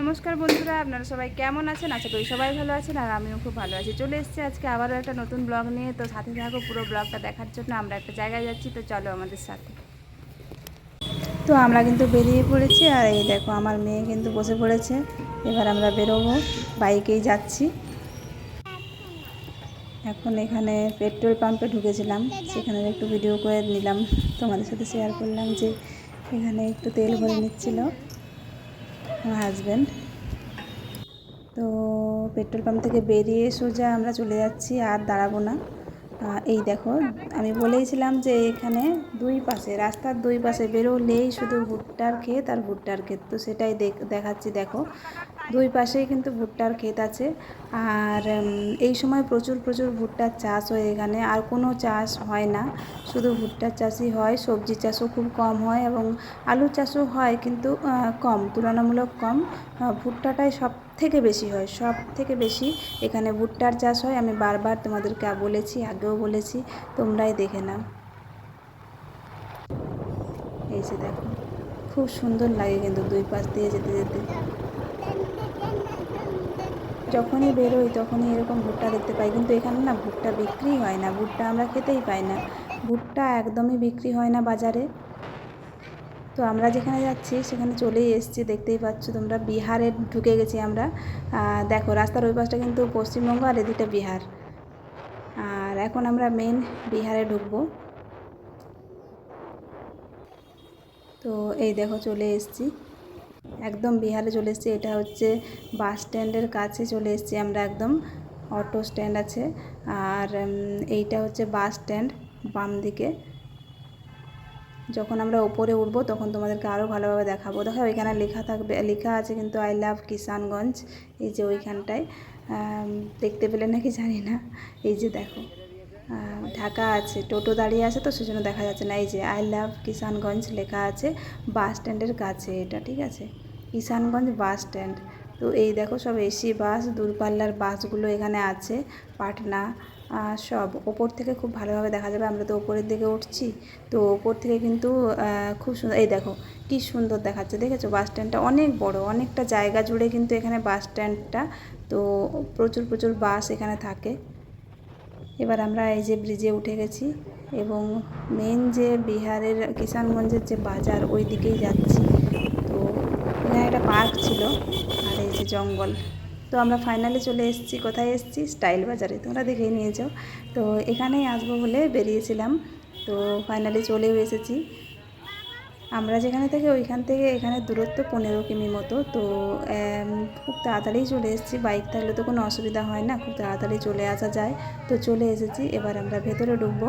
নমস্কার বন্ধুরা, আপনারা সবাই কেমন আছেন? আশা করি সবাই ভালো আছেন আর আমিও খুব ভালো আছি। চলে এসেছি আজকে আবারও একটা নতুন ব্লগ নিয়ে। তো সাথে থাকো পুরো ব্লগটা দেখার জন্য। আমরা একটা জায়গায় যাচ্ছি, তো চলো আমাদের সাথে। তো আমরা কিন্তু বেরিয়ে পড়েছি আর এই দেখো আমার মেয়ে কিন্তু বসে পড়েছে। এবার আমরা বেরোবো, বাইকেই যাচ্ছি। এখন এখানে পেট্রোল পাম্পে ঢুকেছিলাম, সেখানে একটু ভিডিও করে নিলাম, তোমাদের সাথে শেয়ার করলাম যে এখানে একটু তেল ভরে নিচ্ছিল আমার হাজব্যান্ড। তো পেট্রোল পাম্প থেকে বেরিয়ে সোজা আমরা চলে যাচ্ছি, আর দাঁড়াবো না। এই দেখো, আমি বলেইছিলাম যে এখানে দুই পাশে, রাস্তার দুই পাশে বেরোলেই শুধু ভুট্টার ক্ষেত আর ভুট্টার ক্ষেত। তো সেটাই দেখাচ্ছি। দেখো, দুই পাশেই কিন্তু ভুট্টার ক্ষেত আছে। আর এই সময় প্রচুর প্রচুর ভুট্টার চাষ হয় এখানে, আর কোনো চাষ হয় না, শুধু ভুট্টার চাষই হয়। সবজি চাষও খুব কম হয় এবং আলু চাষও হয়, কিন্তু কম, তুলনামূলক কম। ভুট্টাটাই সব থেকে বেশি হয়, সব থেকে বেশি এখানে ভুট্টার চাষ হয়। আমি বারবার তোমাদেরকে বলেছি, আগেও বলেছি, তোমরাই দেখে নাও। এই যে দেখো, খুব সুন্দর লাগে কিন্তু দুই পাশ দিয়ে যেতে যেতে। যখনই বেরোই তখনই এরকম ভুট্টা দেখতে পাই, কিন্তু এখানে না ভুট্টা বিক্রি হয় না, ভুট্টা আমরা খেতেই পাই না, ভুট্টা একদমই বিক্রি হয় না বাজারে। তো আমরা যেখানে যাচ্ছি সেখানে চলেই এসেছি, দেখতেই পাচ্ছ তোমরা, বিহারে ঢুকে গেছি আমরা। দেখো, রাস্তার ওই পাশটা কিন্তু পশ্চিমবঙ্গ আর এদিকটা বিহার। আর এখন আমরা মেন বিহারে ঢুকবো। তো এই দেখো চলে এসেছি, একদম বিহারে চলে এসেছি। এটা হচ্ছে বাস স্ট্যান্ডের কাছে চলে এসেছি আমরা, একদম অটো স্ট্যান্ড আছে। আর এইটা হচ্ছে বাস স্ট্যান্ড, বাম দিকে। যখন আমরা উপরে উঠবো তখন তোমাদেরকে আরও ভালোভাবে দেখাবো। দেখো এখানে লেখা থাকবে, লেখা আছে কিন্তু, আই লাভ কিষানগঞ্জ। এই যে ওইখানটায়, দেখতে পেলে নাকি জানি না। এই যে দেখো, ঢাকা আছে, টোটো দাঁড়িয়ে আছে, তো সেজন্য দেখা যাচ্ছে না। এই যে আই লাভ কিষানগঞ্জ লেখা আছে বাস স্ট্যান্ডের কাছে, এটা ঠিক আছে, কিষানগঞ্জ বাস স্ট্যান্ড। তো এই দেখো সব এসি বাস, দূরপাল্লার বাসগুলো এখানে আছে, পাটনা সব। ওপর থেকে খুব ভালোভাবে দেখা যাবে, আমরা তো ওপরের দিকে উঠছি, তো ওপর থেকে কিন্তু খুব সুন্দর। এই দেখো কি সুন্দর দেখাচ্ছে, দেখেছো? বাস স্ট্যান্ডটা অনেক বড়, অনেকটা জায়গা জুড়ে কিন্তু এখানে বাস স্ট্যান্ডটা। তো প্রচুর প্রচুর বাস এখানে থাকে। এবার আমরা এই যে ব্রিজে উঠে গেছি এবং মেন যে বিহারের কিষানগঞ্জের যে বাজার, ওই দিকেই যাচ্ছি। তো এখানে একটা পার্ক ছিল আর এই যে জঙ্গল। তো আমরা ফাইনালি চলে এসেছি, কোথায় এসেছি? স্টাইল বাজারে, তোমরা দেখেই নিয়েছো। তো এখানেই আসবো বলে বেরিয়েছিলাম, তো ফাইনালি চলেও এসেছি। আমরা যেখানে থেকে ওইখান থেকে এখানে দূরত্ব 15 কিমি মতো। তো খুব তাড়াতাড়ি চলে এসেছি, বাইক থাকলে তো কোনো অসুবিধা হয় না, খুব তাড়াতাড়ি চলে আসা যায়। তো চলে এসেছি, এবার আমরা ভেতরে ঢুকবো।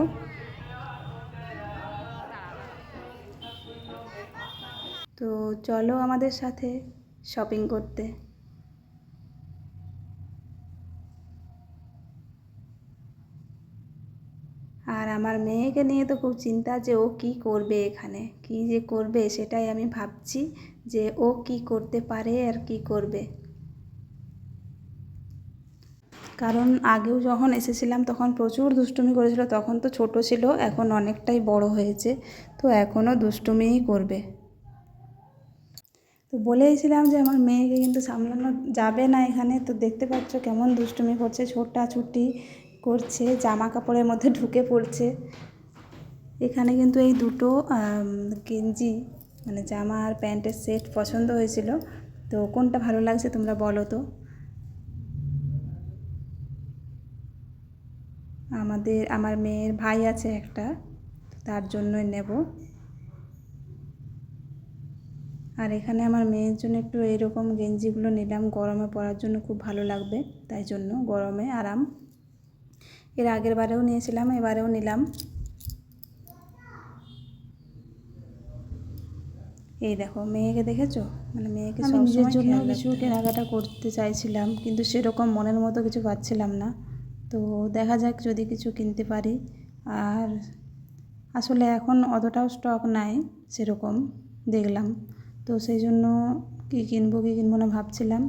তো চলো আমাদের সাথে শপিং করতে। আর আমার মেয়েকে নিয়ে তো খুব চিন্তা, যে ও কি করবে এখানে, কি যে করবে সেটাই আমি ভাবছি, যে ও কি করতে পারে আর কি করবে। কারণ আগেও যখন এসেছিলাম তখন প্রচুর দুষ্টুমি করেছিল, তখন তো ছোট ছিল, এখন অনেকটাই বড় হয়েছে, তো এখনও দুষ্টুমিই করবে। তো বলেইছিলাম যে আমার মেয়েকে কিন্তু সামলানো যাবে না এখানে। তো দেখতে পাচ্ছ কেমন দুষ্টুমি করছে, ছোটাছুটি করছে, জামা কাপড়ের মধ্যে ঢুকে পড়ছে। এখানে কিন্তু এই দুটো গেঞ্জি, মানে জামা আর প্যান্টের সেট পছন্দ হয়েছিল। তো কোনটা ভালো লাগছে তোমরা বলো তো। আমার মেয়ের ভাই আছে একটা, তার জন্যই নেব। আর এখানে আমার মেয়ের জন্য একটু এইরকম গেঞ্জিগুলো নিলাম, গরমে পরার জন্য খুব ভালো লাগবে, তাই জন্য গরমে আরাম। এর আগের বারেও নিয়েছিলাম, এবারেও নিলাম। এই দেখো, মেয়েকে দেখেছো, মানে মেয়েকে আমি নিজের জন্য কিছু কেনাকাটা করতে চাইছিলাম, কিন্তু সেরকম মনের মতো কিছু পাচ্ছিলাম না। তো দেখা যাক যদি কিছু কিনতে পারি। আর আসলে এখন অতটাও স্টক নাই সেরকম, দেখলাম, তো সেই জন্য কী কিনবো কী কিনবো না ভাবছিলাম।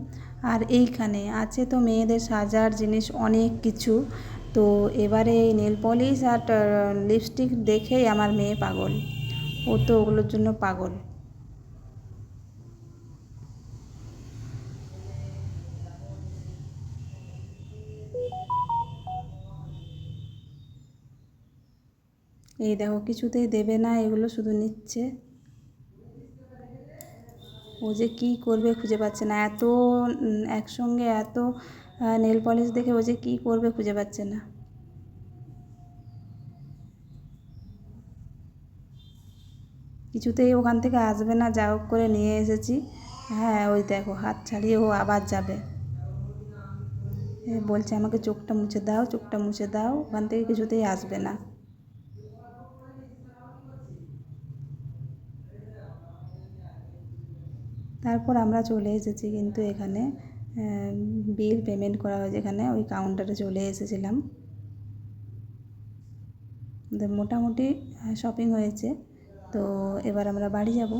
আর এইখানে আছে তো মেয়েদের সাজার জিনিস অনেক কিছু। তো এবারে নেল পলিশ আর লিপস্টিক দেখেই আমার মেয়ে পাগল, ও তো ওগুলোর জন্য পাগল। এই দেখো কিছুতেই দেবে না, এগুলো শুধু নিচ্ছে। ও যে কী করবে খুঁজে পাচ্ছে না, এত একসঙ্গে এত নেল পলিশ দেখে ও যে কী করবে খুঁজে পাচ্ছে না। কিছুতেই ওখান থেকে আসবে না, যা হোক করে নিয়ে এসেছি। হ্যাঁ ওই দেখো হাত ছাড়িয়ে ও আবার যাবে, বলছে আমাকে চোখটা মুছে দাও, চোখটা মুছে দাও, ওখান থেকে কিছুতেই আসবে না। তারপর আমরা চলে এসেছি কিন্তু এখানে বিল পেমেন্ট করা হয় যেখানে, ওই কাউন্টারে চলে এসেছিলাম। মোটামুটি শপিং হয়েছে, তো এবার আমরা বাড়ি যাব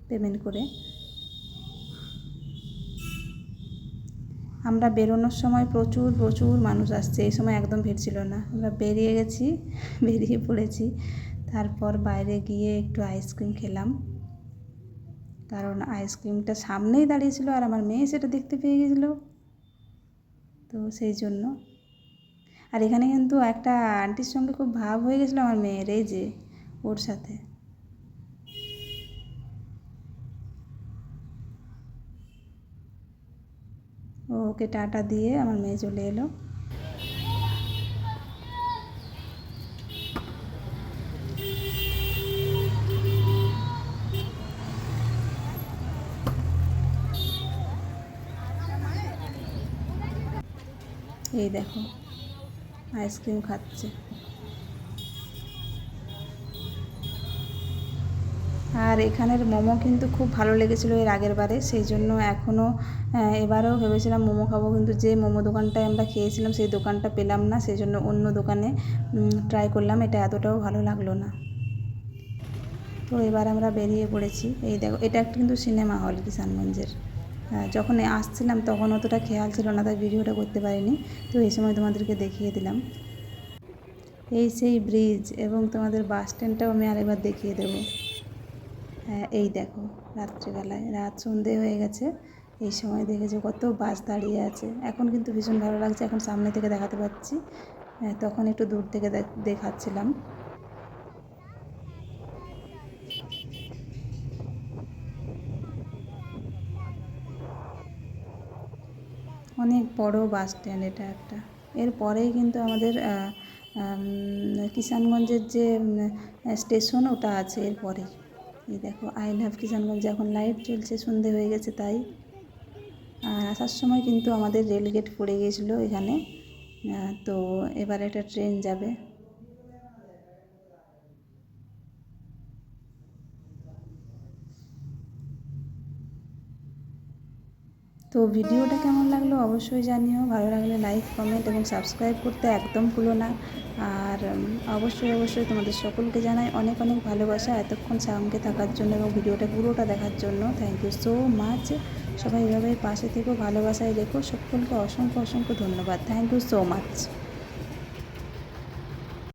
পেমেন্ট করে। আমরা বেরোনোর সময় প্রচুর প্রচুর মানুষ আসছে, এই সময় একদম ভিড় ছিল না। আমরা বেরিয়ে গেছি, বেরিয়ে পড়েছি। তারপর বাইরে গিয়ে একটু আইসক্রিম খেলাম, কারণ আইসক্রিমটা সামনেই দাঁড়িয়েছিল আর আমার মেয়ে সেটা দেখতে পেয়ে গেছিলো, তো সেই জন্য। আর এখানে কিন্তু একটা আন্টির সঙ্গে খুব ভাব হয়ে গেছিলো আমার মেয়ের, এই যে ওর সাথে। ওকে টাটা দিয়ে আমার মেয়ে চলে এলো। এই দেখো আইসক্রিম খাচ্ছে। আর এখানের মোমো কিন্তু খুব ভালো লেগেছিলো এর আগের বারে, সেই জন্য এখনও এবারেও ভেবেছিলাম মোমো খাবো, কিন্তু যে মোমো দোকানটায় আমরা খেয়েছিলাম সেই দোকানটা পেলাম না, সেই জন্য অন্য দোকানে ট্রাই করলাম, এটা এতটাও ভালো লাগলো না। তো এবার আমরা বেরিয়ে পড়েছি। এই দেখো এটা একটা কিন্তু সিনেমা হল কিষানগঞ্জের। যখন আসছিলাম তখন অতটা খেয়াল ছিল না, তাই ভিডিওটা করতে পারিনি, তো এই সময় তোমাদেরকে দেখিয়ে দিলাম। এই সেই ব্রিজ, এবং তোমাদের বাস স্ট্যান্ডটাও আমি আরেকবার দেখিয়ে দেবো। এই দেখো রাত্রিবেলায়, রাত সন্ধে হয়ে গেছে, এই সময় দেখেছো কত বাস দাঁড়িয়ে আছে। এখন কিন্তু ভীষণ ভালো লাগছে, এখন সামনে থেকে দেখাতে পাচ্ছি, তখন একটু দূর থেকে দেখাচ্ছিলাম। অনেক বড় বাস স্ট্যান্ড এটা একটা। এরপরেই কিন্তু আমাদের কিষানগঞ্জের যে স্টেশন ওটা আছে এরপরেই। এই দেখো আই লাভ কিষানগঞ্জ, এখন লাইট জ্বলছে, সন্ধে হয়ে গেছে তাই। আর আসার সময় কিন্তু আমাদের রেলগেট পড়ে গিয়েছিলো এখানে, তো এবার একটা ট্রেন যাবে। তো ভিডিওটা কেমন লাগলো অবশ্যই জানিও, ভালো লাগলে লাইক কমেন্ট এবং সাবস্ক্রাইব করতে একদম ভুলো না। আর অবশ্যই অবশ্যই তোমাদের সকলকে জানাই অনেক অনেক ভালোবাসা এতক্ষণ সঙ্গে থাকার জন্য এবং ভিডিওটা পুরোটা দেখার জন্য। Thank you so much. সবাই এভাবে পাশে থেকেও ভালোবাসায় রেখো, সকলকে অসংখ্য অসংখ্য ধন্যবাদ। Thank you so much.